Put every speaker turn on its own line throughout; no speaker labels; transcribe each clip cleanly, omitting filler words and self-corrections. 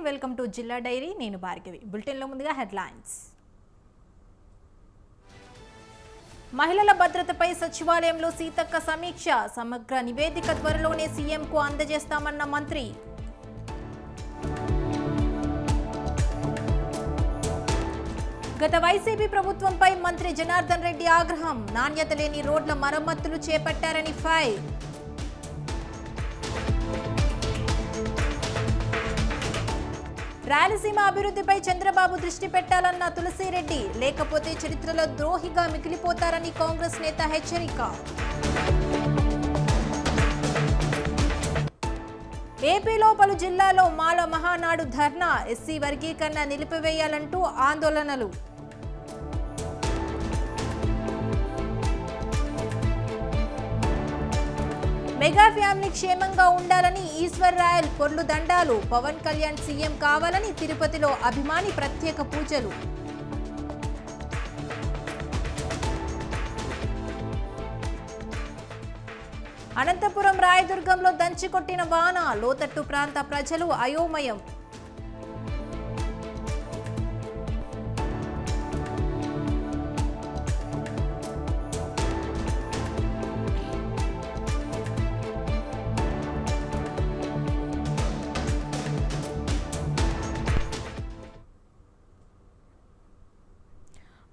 Welcome to జిల్లా dairy. నేను భార్గవి. బులెటిన్లో ముందుగా హెడ్లైన్స్. మహిళల భద్రతపై సచివాలయంలో సీతక్క సమీక్ష. సమగ్ర నివేదిక త్వరలోనే సీఎంకు అందజేస్తామన్న మంత్రి. గత వైసీపీ ప్రభుత్వంపై మంత్రి జనార్దన్ రెడ్డి ఆగ్రహం. నాణ్యత లేని రోడ్ల మరమ్మతులు చేపట్టారని ఫైర్. రాయలసీమ అభివృద్ధిపై చంద్రబాబు దృష్టి పెట్టాలన్న తులసిరెడ్డి. లేకపోతే చరిత్రలో ద్రోహిగా మిగిలిపోతారని కాంగ్రెస్ నేత హెచ్చరిక. ఏపీలో పలు జిల్లాల్లో మాల మహానాడు ధర్నా. ఎస్సీ వర్గీకరణ నిలిపివేయాలంటూ ఆందోళనలు. మెగా ఫ్యామిలీ క్షేమంగా ఉండాలని ఈశ్వర్ రాయల్ పొర్లు దండాలు. పవన్ కళ్యాణ్ సీఎం కావాలని తిరుపతిలో అభిమాని ప్రత్యేక పూజలు. అనంతపురం రాయదుర్గంలో దంచికొట్టిన వాన. లోతట్టు ప్రాంత ప్రజలు అయోమయం.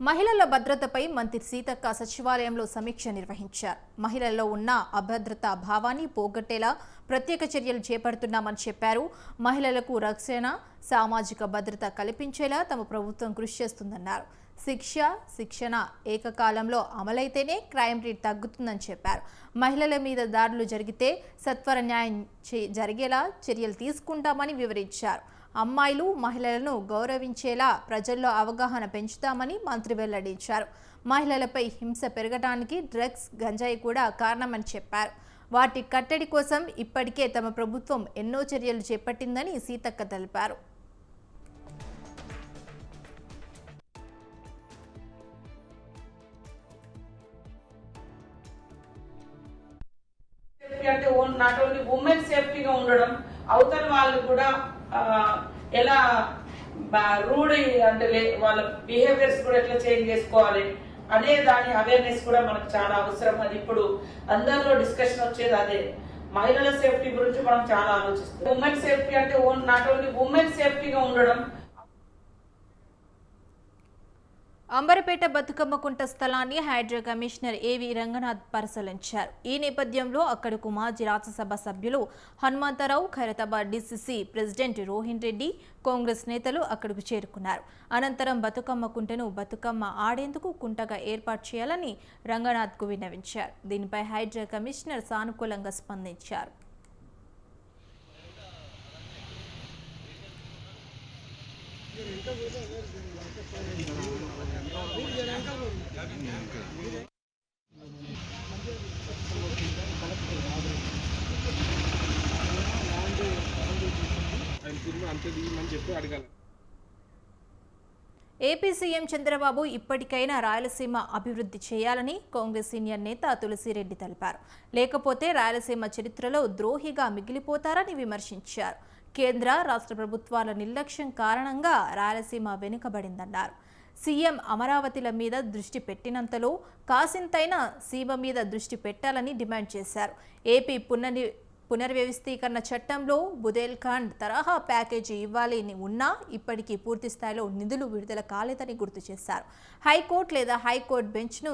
మహిళల భద్రతపై మంత్రి సీతక్క సచివాలయంలో సమీక్ష నిర్వహించారు. మహిళల్లో ఉన్న అభద్రతా భావాన్ని పోగొట్టేలా ప్రత్యేక చర్యలు చేపడుతున్నామని చెప్పారు. మహిళలకు రక్షణ, సామాజిక భద్రత కల్పించేలా తమ ప్రభుత్వం కృషి చేస్తుందన్నారు. శిక్షణ ఏకకాలంలో అమలైతేనే క్రైమ్ రేట్ తగ్గుతుందని చెప్పారు. మహిళల మీద దాడులు జరిగితే సత్వర న్యాయం జరిగేలా చర్యలు తీసుకుంటామని వివరించారు. అమ్మాయిలు, మహిళలను గౌరవించేలా ప్రజల్లో అవగాహన పెంచుతామని మంత్రి వెల్లడించారు. మహిళలపై హింస పెరగడానికి డ్రగ్స్, గంజాయి కూడా కారణమని చెప్పారు. వాటి కట్టడి కోసం ఇప్పటికే తమ ప్రభుత్వం ఎన్నో చర్యలు చేపట్టిందని సీతక్క తెలిపారు.
అంటే నాట్ ఓన్లీ ఉమెన్ సేఫ్టీగా ఉండడం, అవతల వాళ్ళు కూడా ఎలా రూడ్ అంటే వాళ్ళ బిహేవియర్స్ కూడా ఎట్లా చేంజ్ చేసుకోవాలి అనే దాని అవేర్నెస్ కూడా మనకు చాలా అవసరం. అది ఇప్పుడు అందరిలో డిస్కషన్ వచ్చేది అదే. మహిళల సేఫ్టీ గురించి మనం చాలా ఆలోచిస్తాం. ఉమెన్ సేఫ్టీ అంటే నాట్ ఓన్లీ ఉమెన్ సేఫ్టీగా ఉండడం.
అంబరపేట బతుకమ్మ కుంట స్థలాన్ని హైడ్రా కమిషనర్ ఏవి రంగనాథ్ పరిశీలించారు. ఈ నేపథ్యంలో అక్కడకు మాజీ రాజ్యసభ సభ్యులు హనుమంతరావు, ఖైరతాబాద్ డీసీసీ ప్రెసిడెంట్ రోహిన్ రెడ్డి, కాంగ్రెస్ నేతలు అక్కడకు చేరుకున్నారు. అనంతరం బతుకమ్మ కుంటను బతుకమ్మ ఆడేందుకు కుంటగా ఏర్పాటు చేయాలని రంగనాథ్కు విన్నవించారు. దీనిపై హైడ్రా కమిషనర్ సానుకూలంగా స్పందించారు. ఏపీ సీఎం చంద్రబాబు ఇప్పటికైనా రాయలసీమ అభివృద్ధి చేయాలని కాంగ్రెస్ సీనియర్ నేత తులసిరెడ్డి తెలిపారు. లేకపోతే రాయలసీమ చరిత్రలో ద్రోహిగా మిగిలిపోతారని విమర్శించారు. కేంద్ర, రాష్ట్ర ప్రభుత్వాల నిర్లక్ష్యం కారణంగా రాయలసీమ వెనుకబడిందన్నారు. సీఎం అమరావతిల మీద దృష్టి పెట్టినంతలో కాసింతైనా సీమ మీద దృష్టి పెట్టాలని డిమాండ్ చేశారు. ఏపీ పునర్వ్యవస్థీకరణ చట్టంలో బుదేల్ఖండ్ తరహా ప్యాకేజీ ఇవ్వాలని ఉన్నా ఇప్పటికీ పూర్తి స్థాయిలో నిధులు విడుదల కాలేదని గుర్తు చేశారు. హైకోర్టు లేదా హైకోర్టు బెంచ్ను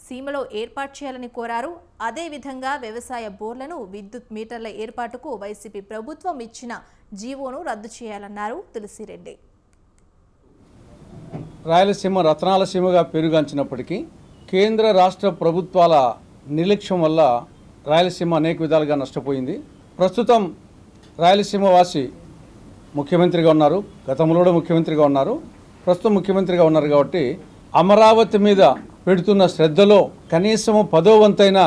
సీమలో ఏర్పాటు చేయాలని కోరారు. అదేవిధంగా వ్యవసాయ బోర్లను, విద్యుత్ మీటర్ల ఏర్పాటుకు వైసీపీ ప్రభుత్వం ఇచ్చిన జీవోను రద్దు చేయాలన్నారు తులసిరెడ్డి.
రాయలసీమ రత్నాల సీమగా పేరుగాంచినప్పటికీ కేంద్ర, రాష్ట్ర ప్రభుత్వాల నిర్లక్ష్యం వల్ల రాయలసీమ అనేక విధాలుగా నష్టపోయింది. ప్రస్తుతం రాయలసీమ వాసి ముఖ్యమంత్రిగా ఉన్నారు, గతంలో కూడా ముఖ్యమంత్రిగా ఉన్నారు, ప్రస్తుతం ముఖ్యమంత్రిగా ఉన్నారు. కాబట్టి అమరావతి మీద పెడుతున్న శ్రద్ధలో కనీసం 10వ వంతైన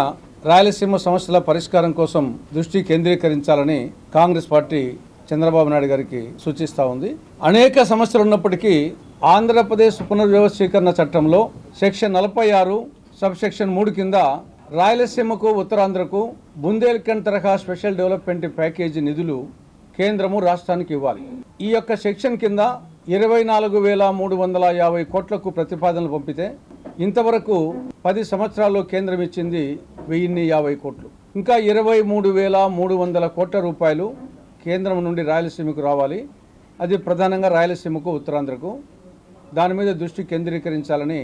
రాయలసీమ సమస్యల పరిష్కారం కోసం దృష్టి కేంద్రీకరించాలని కాంగ్రెస్ పార్టీ చంద్రబాబు నాయుడు గారికి సూచిస్తూ ఉంది. అనేక సమస్యలు ఉన్నప్పటికీ ఆంధ్రప్రదేశ్ పునర్వ్యవస్థీకరణ చట్టంలో సెక్షన్ 46 సబ్సెక్షన్ 3 కింద రాయలసీమకు, ఉత్తరాంధ్రకు బుందేల్ఖండ్ తరహా స్పెషల్ డెవలప్మెంట్ ప్యాకేజీ నిధులు కేంద్రము రాష్ట్రానికి ఇవ్వాలి. ఈ యొక్క సెక్షన్ కింద 24,350 కోట్లకు ప్రతిపాదనలు పంపితే ఇంతవరకు 10 సంవత్సరాల్లో కేంద్రం ఇచ్చింది 1050 కోట్లు. ఇంకా 23,300 కోట్ల రూపాయలు కేంద్రం నుండి రాయలసీమకు రావాలి. అది ప్రధానంగా రాయలసీమకు, ఉత్తరాంధ్రకు. దాని మీద దృష్టి కేంద్రీకరించాలని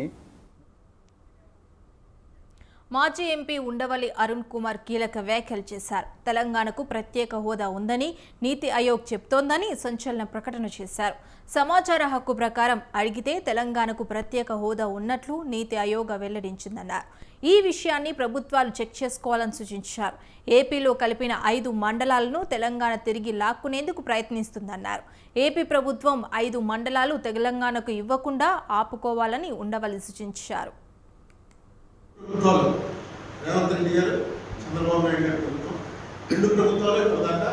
మాజీ ఎంపీ ఉండవల్లి అరుణ్ కుమార్ కీలక వ్యాఖ్యలు చేశారు. తెలంగాణకు ప్రత్యేక హోదా ఉందని నీతి ఆయోగ్ చెప్తోందని సంచలన ప్రకటన చేశారు. సమాచార హక్కు ప్రకారం అడిగితే తెలంగాణకు ప్రత్యేక హోదా ఉన్నట్లు నీతి ఆయోగ్ వెల్లడించిందన్నారు. ఈ విషయాన్ని ప్రభుత్వాలు చెక్ చేసుకోవాలని సూచించారు. ఏపీలో కలిపిన 5 మండలాలను తెలంగాణ తిరిగి లాక్కునేందుకు ప్రయత్నిస్తుందన్నారు. ఏపీ ప్రభుత్వం 5 మండలాలు తెలంగాణకు ఇవ్వకుండా ఆపుకోవాలని ఉండవల్లి సూచించారు.
ప్రభుత్వాలు రేవంత్ రెడ్డి గారు, చంద్రబాబు నాయుడు గారి ప్రభుత్వం, 2 ప్రభుత్వాలు ఇప్పటిదాకా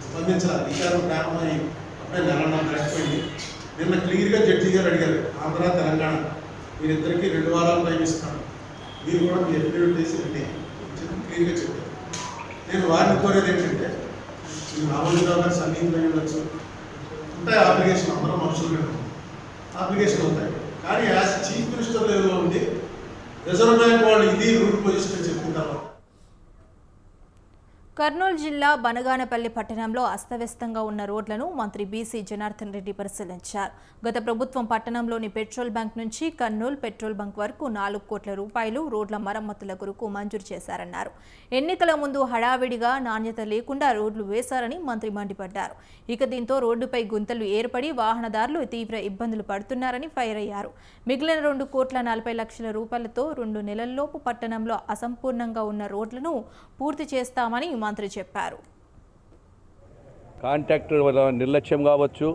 స్పందించాలి. అధికారం ప్రారంభమై అప్పుడే నెలన్నర గడిచిపోయింది. నిన్న క్లియర్గా జడ్జి గారు అడిగారు, ఆంధ్ర తెలంగాణ మీరిద్దరికీ 2 వారాలు టైం ఇస్తాను, మీరు కూడా మీ ఎఫిడవిట్ చేసి రండి క్లియర్గా చెప్పారు. నేను వారిని కోరేది ఏంటంటే, మీరు రామోజీరావు గారు సన్నిహితులు అయి ఉండొచ్చు, ఉంటాయి అప్లికేషన్, అందరం మనుషులు అప్లికేషన్ అవుతాయి. కానీ యాజ్ చీఫ్ మినిస్టర్ లెవెల్లో ఉంది రిజర్వ్ బ్యాంక్ వాళ్ళు ఇది రూల్ పొజిషన్ చెప్పుకుంటారు.
కర్నూలు జిల్లా బనగానపల్లి పట్టణంలో అస్తవ్యస్తంగా ఉన్న రోడ్లను మంత్రి బీసీ జనార్దన్ రెడ్డి పరిశీలించారు. గత ప్రభుత్వం పట్టణంలోని పెట్రోల్ బంక్ నుంచి కర్నూలు పెట్రోల్ బంక్ వరకు 4 కోట్ల రూపాయలు రోడ్ల మరమ్మతుల కొరకు మంజూరు చేశారన్నారు. ఎన్నికల ముందు హడావిడిగా నాణ్యత లేకుండా రోడ్లు వేశారని మంత్రి మండిపడ్డారు. ఇక దీంతో రోడ్డుపై గుంతలు ఏర్పడి వాహనదారులు తీవ్ర ఇబ్బందులు పడుతున్నారని ఫైర్ అయ్యారు. మిగిలిన 2,40,00,000 రూపాయలతో 2 నెలల్లోపు పట్టణంలో అసంపూర్ణంగా ఉన్న రోడ్లను పూర్తి చేస్తామని మంత్రి చెప్పారు.
కాంట్రాక్టర్ నిర్లక్ష్యం కావచ్చు,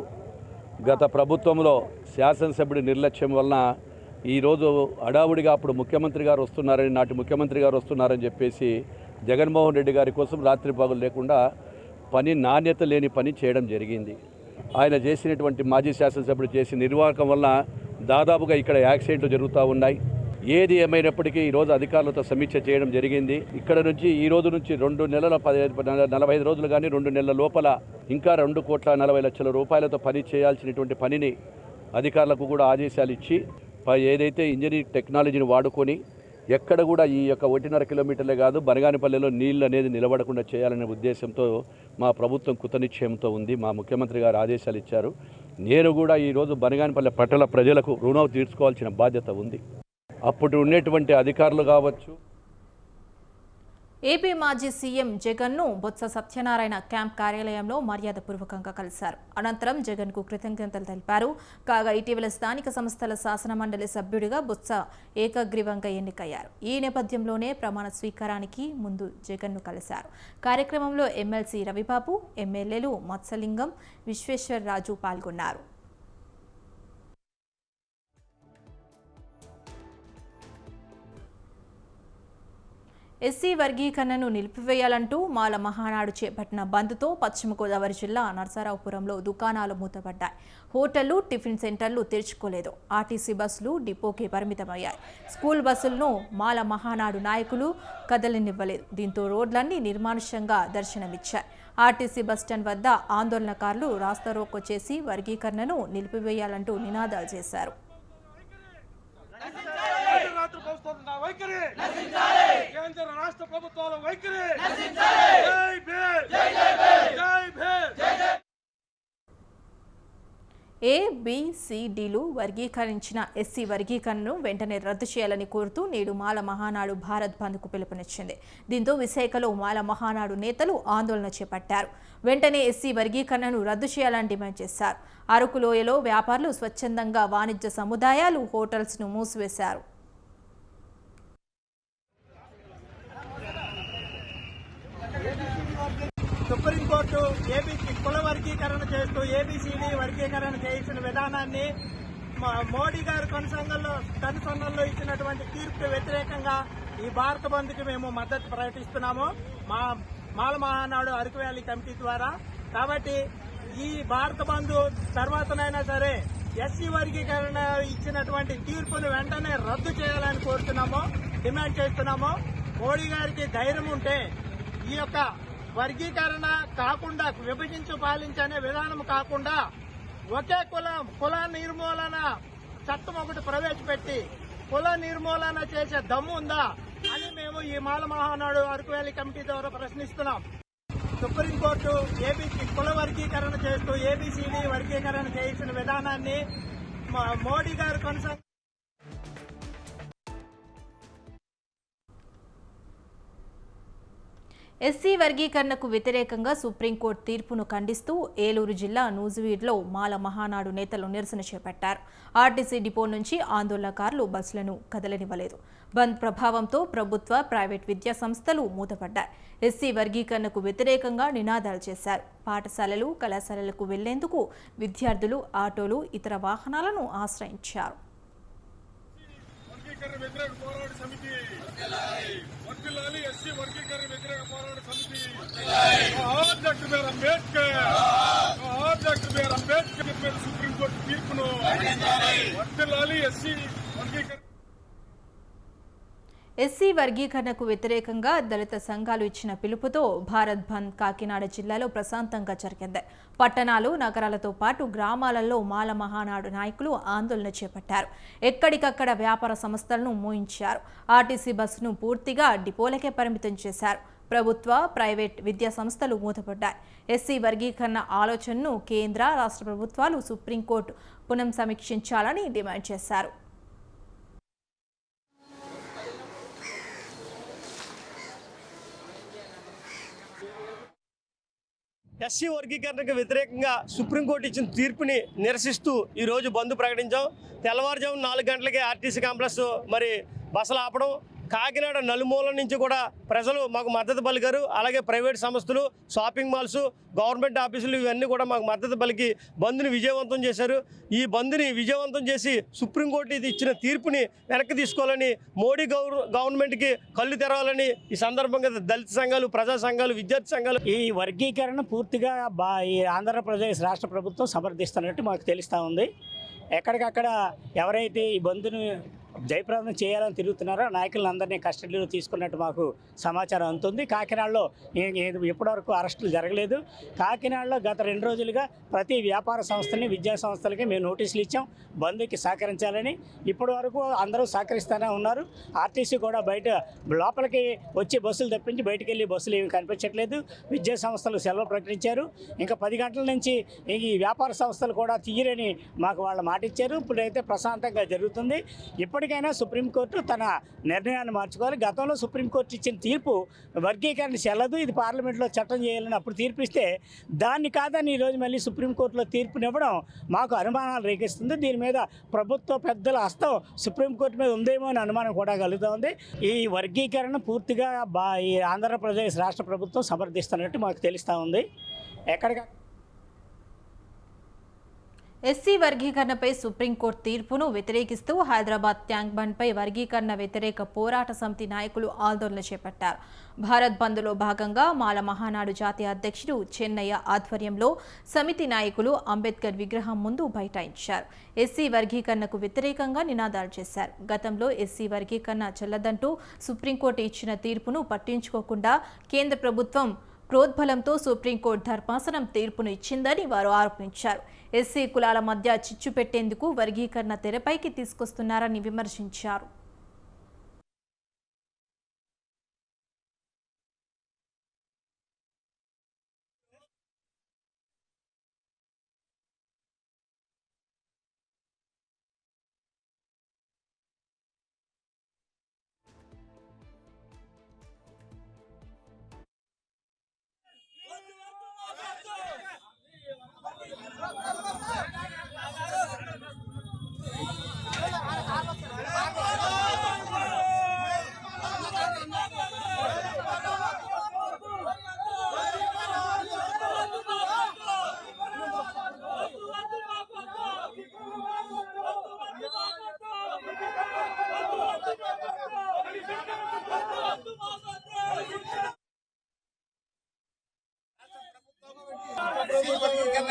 గత ప్రభుత్వంలో శాసనసభ్యుడి నిర్లక్ష్యం వలన ఈరోజు హడావుడిగా అప్పుడు ముఖ్యమంత్రి గారు వస్తున్నారని, నాటి ముఖ్యమంత్రి గారు వస్తున్నారని చెప్పేసి జగన్మోహన్ రెడ్డి గారి కోసం రాత్రి పగలు లేకుండా నాణ్యత లేని పని చేయడం జరిగింది. ఆయన చేసినటువంటి మాజీ శాసనసభ్యుడు చేసిన నిర్వాహకం వలన దాదాపుగా ఇక్కడ యాక్సిడెంట్లు జరుగుతూ ఉన్నాయి. ఏది ఏమైనప్పటికీ ఈరోజు అధికారులతో సమీక్ష చేయడం జరిగింది. ఇక్కడ నుంచి ఈ రోజు నుంచి 2 నెలల 45 రోజులు కానీ 2 నెలల లోపల ఇంకా 2,40,00,000 రూపాయలతో పని చేయాల్సినటువంటి పనిని అధికారులకు కూడా ఆదేశాలు ఇచ్చి ఏదైతే ఇంజనీరింగ్ టెక్నాలజీని వాడుకొని ఎక్కడ కూడా ఈ యొక్క 1.5 కిలోమీటర్లే కాదు బనగానపల్లిలో నీళ్లు అనేది నిలబడకుండా చేయాలనే ఉద్దేశంతో మా ప్రభుత్వం కృతనిశ్చయంతో ఉంది. మా ముఖ్యమంత్రి గారు ఆదేశాలు ఇచ్చారు. నేను కూడా ఈరోజు బనగానపల్లి పట్టణ ప్రజలకు రుణం తీర్చుకోవాల్సిన బాధ్యత ఉంది. అప్పుడు ఉండేటువంటి అధికారులు కావచ్చు.
ఏపీ మాజీ సీఎం జగన్ను బొత్స సత్యనారాయణ క్యాంప్ కార్యాలయంలో మర్యాదపూర్వకంగా కలిశారు. అనంతరం జగన్కు కృతజ్ఞతలు తెలిపారు. కాగా ఇటీవల స్థానిక సంస్థల శాసనమండలి సభ్యుడిగా బొత్స ఏకగ్రీవంగా ఎన్నికయ్యారు. ఈ నేపథ్యంలోనే ప్రమాణ స్వీకారానికి ముందు జగన్ను కలిశారు. కార్యక్రమంలో ఎమ్మెల్సీ రవిబాబు, ఎమ్మెల్యేలు మత్స్యలింగం, విశ్వేశ్వరరాజు పాల్గొన్నారు. ఎస్సీ వర్గీకరణను నిలిపివేయాలంటూ మాల మహానాడు చేపట్టిన బంద్తో పశ్చిమ గోదావరి జిల్లా నరసరావుపురంలో దుకాణాలు మూతపడ్డాయి. హోటళ్లు, టిఫిన్ సెంటర్లు తెరుచుకోలేదు. ఆర్టీసీ బస్సులు డిపోకి పరిమితమయ్యాయి. స్కూల్ బస్సులను మాల మహానాడు నాయకులు కదలనివ్వలేదు. దీంతో రోడ్లన్నీ నిర్మానుష్యంగా దర్శనమిచ్చాయి. ఆర్టీసీ బస్టాండ్ వద్ద ఆందోళనకారులు రాస్తారోకో చేసి వర్గీకరణను నిలిపివేయాలంటూ నినాదాలు చేశారు. ABCDలు వర్గీకరించిన ఎస్సీ వర్గీకరణను వెంటనే రద్దు చేయాలని కోరుతూ నేడు మాల మహానాడు భారత్ బంద్కు పిలుపునిచ్చింది. దీంతో విశాఖలో మాల మహానాడు నేతలు ఆందోళన చేపట్టారు. వెంటనే ఎస్సీ వర్గీకరణను రద్దు చేయాలని డిమాండ్ చేశారు. అరకులోయలో వ్యాపారులు స్వచ్ఛందంగా వాణిజ్య సముదాయాలు, హోటల్స్ను మూసివేశారు.
సుప్రీంకోర్టు కుల వర్గీకరణ చేస్తూ ABCD వర్గీకరణ చేయించిన విధానాన్ని మోడీ గారు కనుసన్నల్లో ఇచ్చినటువంటి తీర్పుకు వ్యతిరేకంగా ఈ భారత బంద్కి మేము మద్దతు ప్రకటిస్తున్నాము. మాల మహానాడు అరకు వ్యాలీ కమిటీ ద్వారా. కాబట్టి ఈ భారత బంద్ తర్వాతనైనా సరే ఎస్సీ వర్గీకరణ ఇచ్చినటువంటి తీర్పును వెంటనే రద్దు చేయాలని కోరుతున్నాము, డిమాండ్ చేస్తున్నాము. మోడీ గారికి ధైర్యం ఉంటే ఈ యొక్క వర్గీకరణ కాకుండా విభజించు పాలించనే విధానం కాకుండా ఒకే కుల నిర్మూలన చట్టం ఒకటి ప్రవేశపెట్టి కుల నిర్మూలన చేసే దమ్ము ఉందా అని మేము ఈ మాల మహానాడు అరకు వ్యాలీ కమిటీ ద్వారా ప్రశ్నిస్తున్నాం. సుప్రీంకోర్టు కుల వర్గీకరణ చేస్తూ ఏబిసిడి వర్గీకరణ చేసిన విధానాన్ని మోడీ గారు కొనసాగి
ఎస్సీ వర్గీకరణకు వ్యతిరేకంగా సుప్రీంకోర్టు తీర్పును ఖండిస్తూ ఏలూరు జిల్లా నూజివీడ్లో మాల మహానాడు నేతలు నిరసన చేపట్టారు. ఆర్టీసీ డిపో నుంచి ఆందోళనకారులు బస్సులను కదలనివ్వలేదు. బంద్ ప్రభావంతో ప్రభుత్వ, ప్రైవేట్ విద్యా సంస్థలు మూతపడ్డాయి. ఎస్సీ వర్గీకరణకు వ్యతిరేకంగా నినాదాలు చేశారు. పాఠశాలలు, కళాశాలలకు వెళ్లేందుకు విద్యార్థులు ఆటోలు, ఇతర వాహనాలను ఆశ్రయించారు.
సుప్రీంకోర్టు తీర్పును
ఎస్సీ వర్గీకరణకు వ్యతిరేకంగా దళిత సంఘాలు ఇచ్చిన పిలుపుతో భారత్ బంద్ కాకినాడ జిల్లాలో ప్రశాంతంగా జరిగింది. పట్టణాలు, నగరాలతో పాటు గ్రామాలలో మాల మహానాడు నాయకులు ఆందోళన చేపట్టారు. ఎక్కడికక్కడ వ్యాపార సంస్థలను మూయించారు. ఆర్టీసీ బస్సును పూర్తిగా డిపోలకే పరిమితం చేశారు. ప్రభుత్వ, ప్రైవేట్ విద్యా సంస్థలు మూతపడ్డాయి. ఎస్సీ వర్గీకరణ ఆలోచనను కేంద్ర, రాష్ట్ర ప్రభుత్వాలు సుప్రీంకోర్టు పునఃసమీక్షించాలని డిమాండ్ చేశారు.
ఎస్సీ వర్గీకరణకు వ్యతిరేకంగా సుప్రీంకోర్టు ఇచ్చిన తీర్పుని నిరసిస్తూ ఈరోజు బంద్ ప్రకటించాం. తెల్లవారుజాము 4 గంటలకే ఆర్టీసీ కాంప్లెక్స్ మరి బస్సులు ఆపడం, కాకినాడ నలుమూలల నుంచి కూడా ప్రజలు మాకు మద్దతు పలికారు. అలాగే ప్రైవేట్ సంస్థలు, షాపింగ్ మాల్స్, గవర్నమెంట్ ఆఫీసులు ఇవన్నీ కూడా మాకు మద్దతు పలికి బంద్ని విజయవంతం చేశారు. ఈ బంద్ని విజయవంతం చేసి సుప్రీంకోర్టు ఇది ఇచ్చిన తీర్పుని వెనక్కి తీసుకోవాలని, మోడీ గవర్నమెంట్కి కళ్ళు తెరవాలని ఈ సందర్భంగా దళిత సంఘాలు, ప్రజా సంఘాలు, విద్యార్థి సంఘాలు
ఈ వర్గీకరణ పూర్తిగా ఈ ఆంధ్రప్రదేశ్ రాష్ట్ర ప్రభుత్వం సమర్థిస్తున్నట్టు మాకు తెలుస్తూ ఉంది. ఎక్కడికక్కడ ఎవరైతే ఈ బంద్ను జయప్రదం చేయాలని తిరుగుతున్నారో నాయకులందరినీ కస్టడీలో తీసుకున్నట్టు మాకు సమాచారం అందుతుంది. కాకినాడలో ఇప్పటివరకు అరెస్టులు జరగలేదు. కాకినాడలో గత 2 రోజులుగా ప్రతి వ్యాపార సంస్థని, విద్యా సంస్థలకి మేము నోటీసులు ఇచ్చాం బంద్కి సహకరించాలని. ఇప్పటి వరకు అందరూ సహకరిస్తూనే ఉన్నారు. ఆర్టీసీ కూడా బయట లోపలికి వచ్చి బస్సులు తప్పించి బయటికి వెళ్ళి బస్సులు ఏమి కనిపించట్లేదు. విద్యా సంస్థలు సెలవు ప్రకటించారు. ఇంకా 10 గంటల నుంచి ఈ వ్యాపార సంస్థలు కూడా తీయరని మాకు వాళ్ళు మాట ఇచ్చారు. ఇప్పుడైతే ప్రశాంతంగా జరుగుతుంది. ఇప్పటికైనా సుప్రీంకోర్టు తన నిర్ణయాన్ని మార్చుకోవాలి. గతంలో సుప్రీంకోర్టు ఇచ్చిన తీర్పు వర్గీకరణ చెల్లదు, ఇది పార్లమెంట్లో చట్టం చేయాలని అప్పుడు తీర్పిస్తే దాన్ని కాదని ఈరోజు మళ్ళీ సుప్రీంకోర్టులో తీర్పునివ్వడం మాకు అనుమానాలు రేగిస్తుంది. దీని మీద ప్రభుత్వ పెద్దల హస్తం సుప్రీంకోర్టు మీద ఉందేమో అని అనుమానం కూడా కలుగుతూ ఉంది. ఈ వర్గీకరణ పూర్తిగా ఈ ఆంధ్రప్రదేశ్ రాష్ట్ర ప్రభుత్వం సమర్థిస్తున్నట్టు మాకు తెలుస్తూ ఉంది.
ఎస్సీ వర్గీకరణపై సుప్రీంకోర్టు తీర్పును వ్యతిరేకిస్తూ హైదరాబాద్ ట్యాంక్ బండ్పై వర్గీకరణ వ్యతిరేక పోరాట సమితి నాయకులు ఆందోళన చేపట్టారు. భారత్ బంద్లో భాగంగా మాల మహానాడు జాతీయ అధ్యక్షుడు చెన్నయ్య ఆధ్వర్యంలో సమితి నాయకులు అంబేద్కర్ విగ్రహం ముందు బైఠాయించారు. ఎస్సీ వర్గీకరణకు వ్యతిరేకంగా నినాదాలు చేశారు. గతంలో ఎస్సీ వర్గీకరణ చెల్లదంటూ సుప్రీంకోర్టు ఇచ్చిన తీర్పును పట్టించుకోకుండా కేంద్ర ప్రభుత్వం ప్రోద్బలంతో సుప్రీంకోర్టు ధర్మాసనం తీర్పును ఇచ్చిందని వారు ఆరోపించారు. ఎస్సీ కులాల మధ్య చిచ్చు పెట్టేందుకు వర్గీకరణ తెరపైకి తీసుకొస్తున్నారని విమర్శించారు.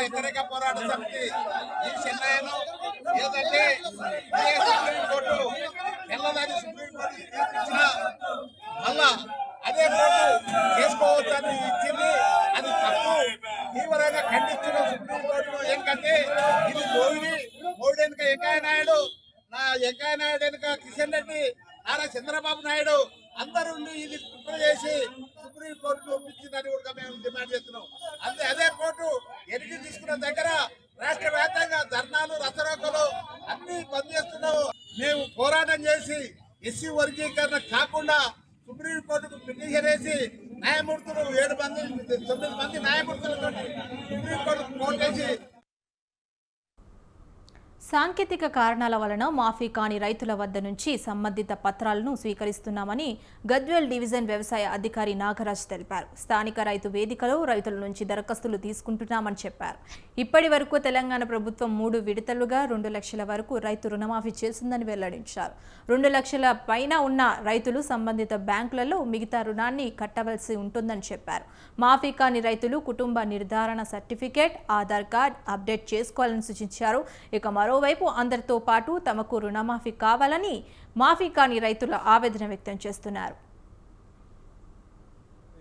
వ్యతిరేక పోరాట సమితి ఈ చెన్నైను ఏదంటే సుప్రీంకోర్టు ఎల్లదాని సుప్రీంకోర్టు తీర్పిచ్చిన మళ్ళా అదే పోటు చేసుకోవచ్చని ఇచ్చింది, అది తప్పు. తీవ్రంగా ఖండిస్తున్న సుప్రీంకోర్టును. ఎందుకంటే ఇది మోడీ వెనుక వెంకయ్య నాయుడు, వెంకయ్య నాయుడు వెనుక కిషన్ రెడ్డి, నారా చంద్రబాబు నాయుడు అందరూ ఇది కుట్ర చేసి సుప్రీంకోర్టును ఒప్పించిందని కూడా మేము డిమాండ్ చేస్తున్నాం. అదే కోర్టు ఎన్నిక తీసుకున్న దగ్గర రాష్ట్ర వ్యాప్తంగా ధర్నాలు, రసరోకలు అన్ని బంద్ చేస్తున్నాము. మేము పోరాటం చేసి ఎస్సీ వర్గీకరణ కాకుండా సుప్రీంకోర్టుకు పిటిషన్ వేసి న్యాయమూర్తులు 9 మంది న్యాయమూర్తులతో సుప్రీంకోర్టుకు కోర్టేసి
సాంకేతిక కారణాల వలన మాఫీ కాని రైతుల వద్ద నుంచి సంబంధిత పత్రాలను స్వీకరిస్తున్నామని గద్వేల్ డివిజన్ వ్యవసాయ అధికారి నాగరాజ్ తెలిపారు. స్థానిక రైతు వేదికలో రైతుల నుంచి దరఖాస్తులు తీసుకుంటున్నామని చెప్పారు. ఇప్పటి వరకు తెలంగాణ ప్రభుత్వం 3 విడతలుగా 2 లక్షల వరకు రైతు రుణమాఫీ చేసిందని వెల్లడించారు. 2 లక్షల పైన ఉన్న రైతులు సంబంధిత బ్యాంకులలో మిగతా రుణాన్ని కట్టవలసి ఉంటుందని చెప్పారు. మాఫీ కాని రైతులు కుటుంబ నిర్ధారణ సర్టిఫికేట్, ఆధార్ కార్డ్ అప్డేట్ చేసుకోవాలని సూచించారు. ఇక మరోవైపు అందరితో పాటు తమకు రుణమాఫీ కావాలని మాఫీ కాని రైతుల ఆవేదన వ్యక్తం చేస్తున్నారు.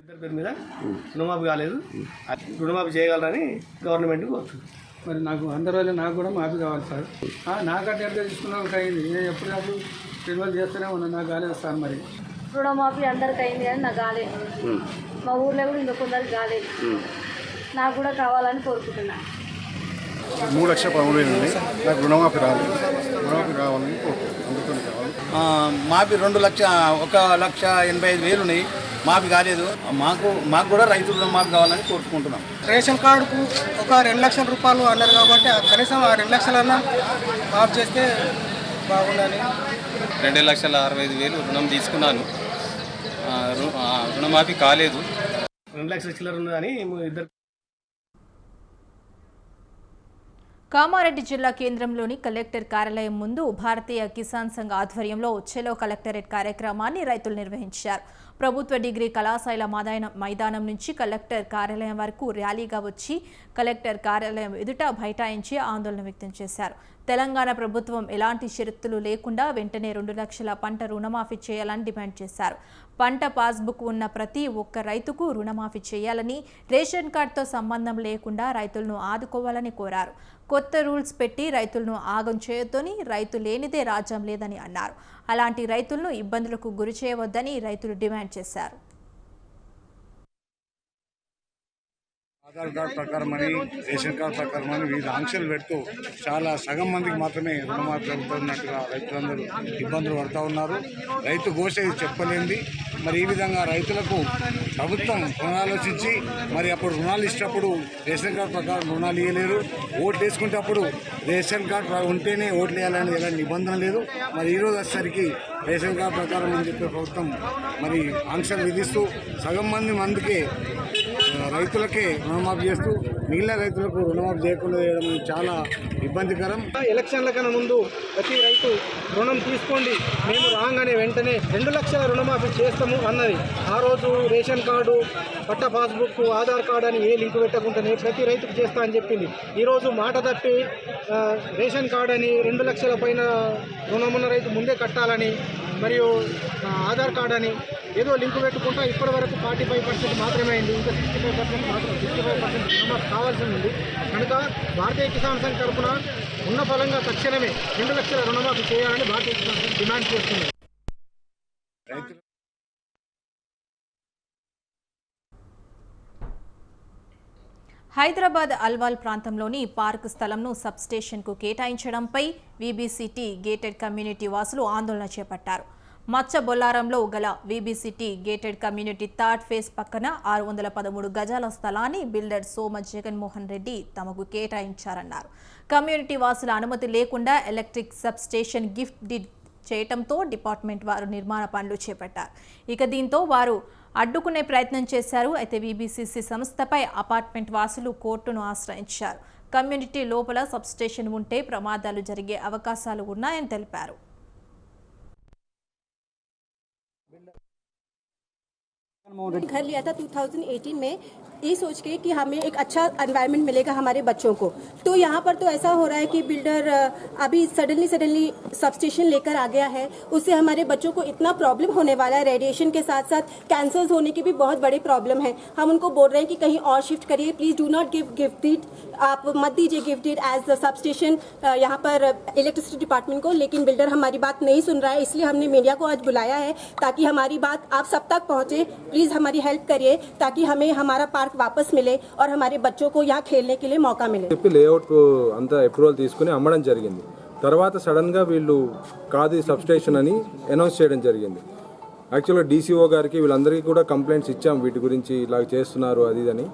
ఇద్దరి పేరు మీద రుణమాఫీ కాలేదు, రుణమాఫీ చేయగలరని గవర్నమెంట్ కోరుతుంది.
మరి నాకు అందరూ నాకు కూడా మాఫీ కావాలి సార్. నాకంటే ఎంత తీసుకున్నా అయింది, నేను ఎప్పటికప్పుడు రెన్యువల్ చేస్తూనే ఉన్నాను, నాకు కాలేదు సార్. మరి
రుణమాఫీ అందరికి అయింది కానీ నాకు కాలేదు. మా ఊర్లో కూడా ఇంకా కొందరికి కాలేదు. నాకు కూడా కావాలని కోరుకుంటున్నాను.
3,13,000 నాకు రుణమాఫీ రాలేదు. రుణమాఫీ రావాలని అందుకని కావాలి.
మాఫీ 1,85,000 మాఫీ కాలేదు. మాకు కూడా రైతు రుణమాఫీ కావాలని కోరుకుంటున్నాం.
రేషన్ కార్డుకు ఒక 2 లక్షల రూపాయలు అన్నారు కాబట్టి కనీసం ఆ 2 లక్షలన్నా మాఫ్ చేస్తే బాగుండాలి.
2,60,000 రుణం తీసుకున్నాను, రుణమాఫీ కాలేదు.
2 లక్షల చిల్లర ఉన్నదని ఇద్దరు.
కామారెడ్డి జిల్లా కేంద్రంలోని కలెక్టర్ కార్యాలయం ముందు భారతీయ కిసాన్ సంఘ్ ఆధ్వర్యంలో చెలో కలెక్టరేట్ కార్యక్రమాన్ని రైతులు నిర్వహించారు. ప్రభుత్వ డిగ్రీ కళాశాల మైదానం నుంచి కలెక్టర్ కార్యాలయం వరకు ర్యాలీగా వచ్చి కలెక్టర్ కార్యాలయం ఎదుట బైఠాయించి ఆందోళన వ్యక్తం చేశారు. తెలంగాణ ప్రభుత్వం ఎలాంటి షరతులు లేకుండా వెంటనే 2 లక్షల పంట రుణమాఫీ చేయాలని డిమాండ్ చేశారు. పంట పాస్బుక్ ఉన్న ప్రతి ఒక్క రైతుకు రుణమాఫీ చేయాలని, రేషన్ కార్డుతో సంబంధం లేకుండా రైతులను ఆదుకోవాలని కోరారు. కొత్త రూల్స్ పెట్టి రైతులను ఆగం చేయొద్దని, రైతు లేనిదే రాజ్యం లేదని అన్నారు. అలాంటి రైతులను ఇబ్బందులకు గురి చేయవద్దని రైతులు డిమాండ్ చేశారు.
ఆధార్ కార్డు ప్రకారం అని, రేషన్ కార్డు ప్రకారం అని వివిధ ఆంక్షలు పెడుతూ చాలా సగం మందికి మాత్రమే రుణమాఫీ జరుగుతున్నట్టుగా రైతులందరూ ఇబ్బందులు పడుతూ ఉన్నారు. రైతు ఘోష ఇది చెప్పలేంది. మరి ఈ విధంగా రైతులకు ప్రభుత్వం పునరాలోచించి మరి అప్పుడు రుణాలు ఇచ్చినప్పుడు రేషన్ కార్డు ప్రకారం రుణాలు ఇవ్వలేరు, ఓట్లు వేసుకుంటే అప్పుడు రేషన్ కార్డు ఉంటేనే ఓట్లు వేయాలని ఎలాంటి నిబంధన లేదు. మరి ఈరోజు వచ్చేసరికి రేషన్ కార్డు ప్రకారం అని చెప్పే ప్రభుత్వం మరి ఆంక్షలు విధిస్తూ సగం మందికి రైతులకే రుణమాఫీ చేస్తూ మిగిలిన రైతులకు రుణమాఫీ చేయకుండా చేయడం చాలా ఇబ్బందికరం.
ఎలక్షన్ల కన్నా ముందు ప్రతి రైతు రుణం తీసుకోండి, మేము రాగానే వెంటనే 2 లక్షల రుణమాఫీ చేస్తాము అన్నది. ఆ రోజు రేషన్ కార్డు, పట్ట పాస్బుక్, ఆధార్ కార్డు అని ఏ లింకు పెట్టకుండానే ప్రతి రైతుకు చేస్తా అని చెప్పింది. ఈరోజు మాట తప్పి రేషన్ కార్డు అని 2 లక్షల పైన రుణమున్న రైతు ముందే కట్టాలని, మరియు ఆధార్ కార్డు అని ఏదో లింకు పెట్టుకుంటా ఇప్పటి వరకు 45% మాత్రమే అయింది. ఇంకా 65% రుణమాఫీ కావాల్సి ఉంది. కనుక భారతీయ కిసాన్ సంఘ్ తరఫున ఉన్న ఫలంగా తక్షణమే 2 లక్షల రుణమాఫీ చేయాలని భారతీయ కిసాన్ సంఘ్ డిమాండ్ చేస్తుంది.
హైదరాబాద్ అల్వాల్ ప్రాంతంలోని పార్క్ స్థలంను సబ్స్టేషన్కు కేటాయించడంపై వీబీసీటీ గేటెడ్ కమ్యూనిటీ వాసులు ఆందోళన చేపట్టారు. మచ్చ బొల్లారంలో గల వీబీసీటీ గేటెడ్ కమ్యూనిటీ థర్డ్ ఫేజ్ పక్కన 613 గజాల స్థలాన్ని బిల్డర్ సోమ జగన్మోహన్ రెడ్డి తమకు కేటాయించారన్నారు. కమ్యూనిటీ వాసుల అనుమతి లేకుండా ఎలక్ట్రిక్ సబ్స్టేషన్ గిఫ్ట్ డీడ్ చేయటంతో డిపార్ట్మెంట్ వారు నిర్మాణ పనులు చేపట్టారు. ఇక దీంతో వారు అడ్డుకునే ప్రయత్నం చేశారు. అయితే వీబీసీసీ సంస్థపై అపార్ట్మెంట్ వాసులు కోర్టును ఆశ్రయించారు. కమ్యూనిటీ లోపల సబ్స్టేషన్ ఉంటే ప్రమాదాలు జరిగే అవకాశాలు ఉన్నాయని తెలిపారు.
घर लिया था 2018 में ये सोच के कि हमें एक अच्छा एनवायरनमेंट मिलेगा हमारे बच्चों को। तो यहाँ पर तो ऐसा हो रहा है कि बिल्डर अभी सडनली सबस्टेशन लेकर आ गया है, उससे हमारे बच्चों को इतना प्रॉब्लम होने वाला है। रेडिएशन के साथ साथ कैंसर्स होने की भी बहुत बड़ी प्रॉब्लम है। हम उनको बोल रहे हैं कि कहीं और शिफ्ट करिए, please do not give gift deed, आप मत दीजिए गिफ्ट डीड एज सबस्टेशन यहाँ पर इलेक्ट्रिसिटी डिपार्टमेंट को। लेकिन बिल्डर हमारी बात नहीं सुन रहा है, इसलिए हमने मीडिया को आज बुलाया है ताकि हमारी बात आप सब तक पहुँचे। प्लीज हमारी हेल्प करिए ताकि हमें हमारा पार्क वापस मिले और हमारे बच्चों को यहाँ खेलने के लिए मौका मिले।
లేఅవుట్ అంతా అప్రూవల్ తీసుకుని అమ్మడం జరిగింది. తర్వాత సడన్గా వీళ్ళు కాదు సబ్స్టేషన్ అని అనౌన్స్ చేయడం జరిగింది. యాక్చువల్గా డీసీఓ గారికి వీళ్ళందరికీ కూడా కంప్లైంట్స్ ఇచ్చాం వీటి గురించి ఇలా చేస్తున్నారు అది అని.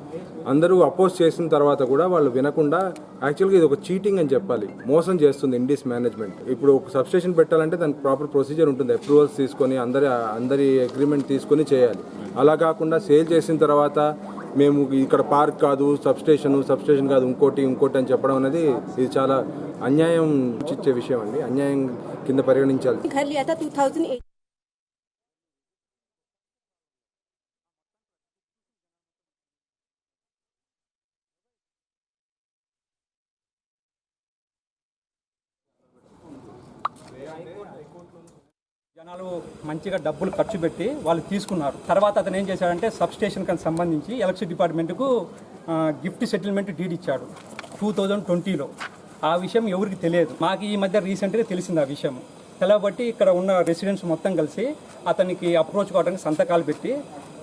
అందరూ అపోజ్ చేసిన తర్వాత కూడా వాళ్ళు వినకుండా యాక్చువల్గా ఇది ఒక చీటింగ్ అని చెప్పాలి, మోసం చేస్తుంది ఇండిస్ మేనేజ్మెంట్. ఇప్పుడు ఒక సబ్స్టేషన్ పెట్టాలంటే దానికి ప్రాపర్ ప్రొసీజర్ ఉంటుంది, అప్రూవల్స్ తీసుకొని అందరి అగ్రిమెంట్ తీసుకొని చేయాలి. అలా కాకుండా సేల్ చేసిన తర్వాత మేము ఇక్కడ పార్క్ కాదు సబ్స్టేషన్ కాదు ఇంకోటి అని చెప్పడం అనేది ఇది చాలా అన్యాయం ఇచ్చే విషయం అండి, అన్యాయం కింద పరిగణించాలి.
घर लिया था 2008
జనాలు మంచిగా డబ్బులు ఖర్చు పెట్టి వాళ్ళు తీసుకున్నారు. తర్వాత అతను ఏం చేశాడంటే సబ్స్టేషన్కి సంబంధించి ఎలక్ట్రిసిటీ డిపార్ట్మెంట్కు గిఫ్ట్ సెటిల్మెంట్ డీడ్ ఇచ్చాడు 2020లో. ఆ విషయం ఎవరికి తెలియదు, మాకు ఈ మధ్య రీసెంట్గా తెలిసింది ఆ విషయం. తెలవబట్టి ఇక్కడ ఉన్న రెసిడెంట్స్ మొత్తం కలిసి అతనికి అప్రోచ్ కావడానికి సంతకాలు పెట్టి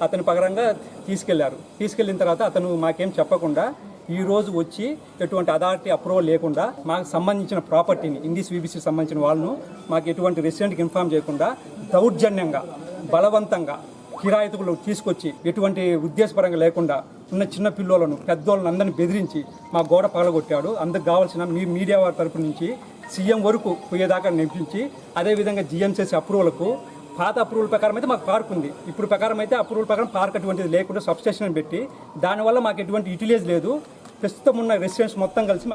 అతని పగరంగా తీసుకెళ్ళిన తర్వాత అతను మాకేం చెప్పకుండా ఈ రోజు వచ్చి ఎటువంటి అథారిటీ అప్రూవల్ లేకుండా మాకు సంబంధించిన ప్రాపర్టీని ఇండిస్ వీబీసీ సంబంధించిన వాళ్ళను మాకు ఎటువంటి రెసిడెంట్కి ఇన్ఫార్మ్ చేయకుండా దౌర్జన్యంగా బలవంతంగా కిరాయితులు తీసుకొచ్చి ఎటువంటి ఉద్దేశపరంగా లేకుండా ఉన్న చిన్న పిల్లలను పెద్దోళ్ళని అందరినీ బెదిరించి మా గోడ పగలగొట్టాడు. అందుకు కావాల్సిన మీడియా వారి తరపు నుంచి సీఎం వరకు పోయేదాకా నింపించి అదేవిధంగా జిఎంసీసీ అప్రూవల్కు పాత అప్రూవల్ ప్రకారం అయితే మాకు పార్క్ ఉంది, ఇప్పుడు ప్రకారం అయితే అప్రూవల్ ప్రకారం పార్క్ అటువంటిది లేకుండా సబ్స్టేషన్ పెట్టి దానివల్ల మాకు ఎటువంటి యూటిలైజ్ లేదు. ప్రస్తుతం ఉన్న రెసిడెంట్స్ మొత్తం కలిసి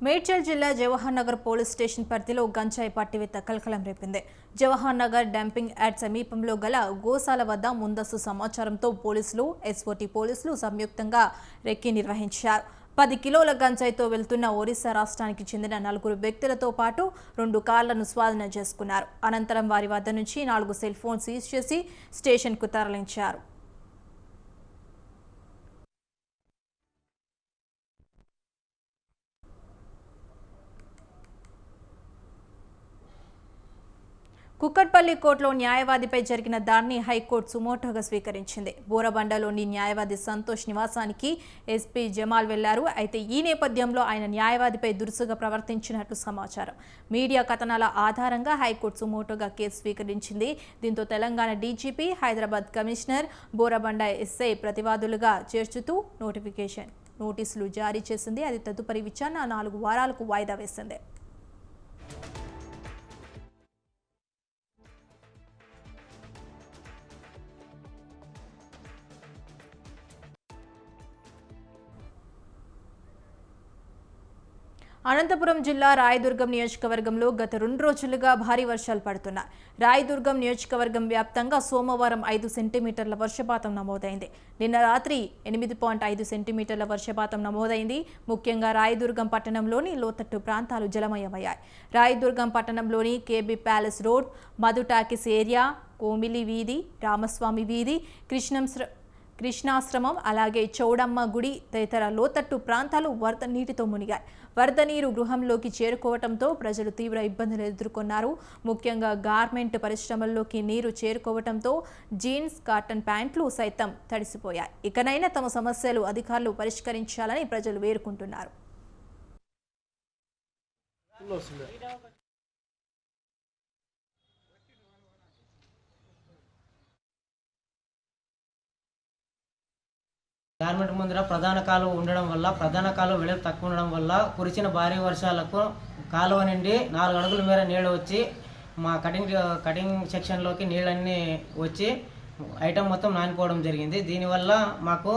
మేడ్చల్ జిల్లా జవహర్ నగర్ పోలీస్ స్టేషన్ పరిధిలో గంజాయి పట్టివేత కలకలం రేపింది. జవహర్ నగర్ డంపింగ్ యార్డ్ సమీపంలో గల గోశాల వద్ద ముందస్తు సమాచారంతో పోలీసులు, ఎస్ఓటీ పోలీసులు సంయుక్తంగా రెక్కీ నిర్వహించారు. 10 కిలోల గంజాయితో వెళ్తున్న ఒరిస్సా రాష్ట్రానికి చెందిన 4 వ్యక్తులతో పాటు 2 కార్లను స్వాధీనం చేసుకున్నారు. అనంతరం వారి వద్ద నుంచి 4 సెల్ ఫోన్ సీజ్ చేసి స్టేషన్కు తరలించారు. కుక్కట్పల్లి కోర్టులో న్యాయవాదిపై జరిగిన దాడిని హైకోర్టు సుమోటోగా స్వీకరించింది. బోరబండలోని న్యాయవాది సంతోష్ నివాసానికి ఎస్పీ జమాల్ వెళ్లారు. అయితే ఈ నేపథ్యంలో ఆయన న్యాయవాదిపై దురుసుగా ప్రవర్తించినట్లు సమాచారం. మీడియా కథనాల ఆధారంగా హైకోర్టు సుమోటోగా కేసు స్వీకరించింది. దీంతో Telangana DGP, Hyderabad commissioner, Borabanda SI ప్రతివాదులుగా చేర్చుతూ నోటీసులు జారీ చేసింది. అది తదుపరి విచారణ 4 వారాలకు వాయిదా వేసింది. అనంతపురం జిల్లా రాయదుర్గం నియోజకవర్గంలో గత 2 రోజులుగా భారీ వర్షాలు పడుతున్నాయి. రాయదుర్గం నియోజకవర్గం వ్యాప్తంగా సోమవారం 5 సెంటీమీటర్ల వర్షపాతం నమోదైంది. నిన్న రాత్రి 8.5 సెంటీమీటర్ల వర్షపాతం నమోదైంది. ముఖ్యంగా రాయదుర్గం పట్టణంలోని లోతట్టు ప్రాంతాలు జలమయమయ్యాయి. రాయదుర్గం పట్టణంలోని KB palace road, Madhu talkies area, Komili వీధి, రామస్వామి వీధి, కృష్ణాశ్రమం, అలాగే చౌడమ్మ గుడి తదితర లోతట్టు ప్రాంతాలు వరద నీటితో మునిగాయి. వరద నీరు గృహంలోకి చేరుకోవడంతో ప్రజలు తీవ్ర ఇబ్బందులు ఎదుర్కొన్నారు. ముఖ్యంగా గార్మెంట్ పరిశ్రమల్లోకి నీరు చేరుకోవడంతో జీన్స్, కాటన్ ప్యాంట్లు సైతం తడిసిపోయాయి. ఇకనైనా తమ సమస్యలు అధికారులు పరిష్కరించాలని ప్రజలు వేడుకుంటున్నారు.
గార్మెంట్ ముందర ప్రధాన కాలువ ఉండడం వల్ల, ప్రధాన కాలువ వెడల్పు తక్కువ ఉండడం వల్ల కురిసిన భారీ వర్షాలకు కాలువ నుండి 4 అడుగుల మేర నీళ్ళు వచ్చి మా కటింగ్ సెక్షన్లోకి నీళ్ళన్నీ వచ్చి ఐటమ్ మొత్తం నానిపోవడం జరిగింది. దీనివల్ల మాకు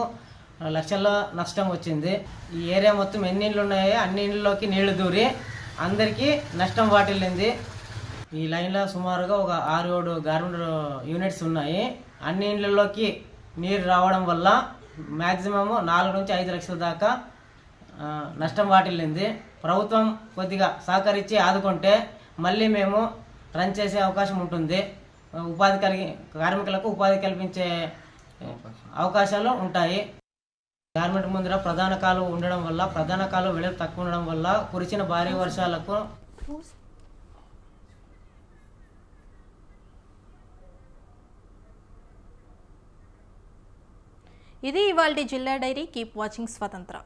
లక్షల నష్టం వచ్చింది. ఈ ఏరియా మొత్తం ఎన్ని ఇళ్ళు ఉన్నాయో అన్ని ఇళ్ళలోకి నీళ్లు దూరి అందరికీ నష్టం వాటిల్లింది. ఈ లైన్లో సుమారుగా ఒక 6-7 గార్మెంట్ యూనిట్స్ ఉన్నాయి. అన్ని ఇళ్లలోకి నీరు రావడం వల్ల మ్యాక్సిమం 4 నుంచి 5 లక్షల దాకా నష్టం వాటిల్లింది. ప్రభుత్వం కొద్దిగా సహకరించి ఆదుకుంటే మళ్ళీ మేము రన్ చేసే అవకాశం ఉంటుంది. కార్మికులకు ఉపాధి కల్పించే అవకాశాలు ఉంటాయి. గార్మెంట్ ముందర ప్రధాన కాలువ ఉండడం వల్ల, ప్రధాన కాలువ వెడల్పు తక్కువ ఉండడం వల్ల కురిసిన భారీ వర్షాలకు
ఇది ఇవాల్టి జిల్లా డైరీ. కీప్ వాచింగ్ స్వతంత్ర.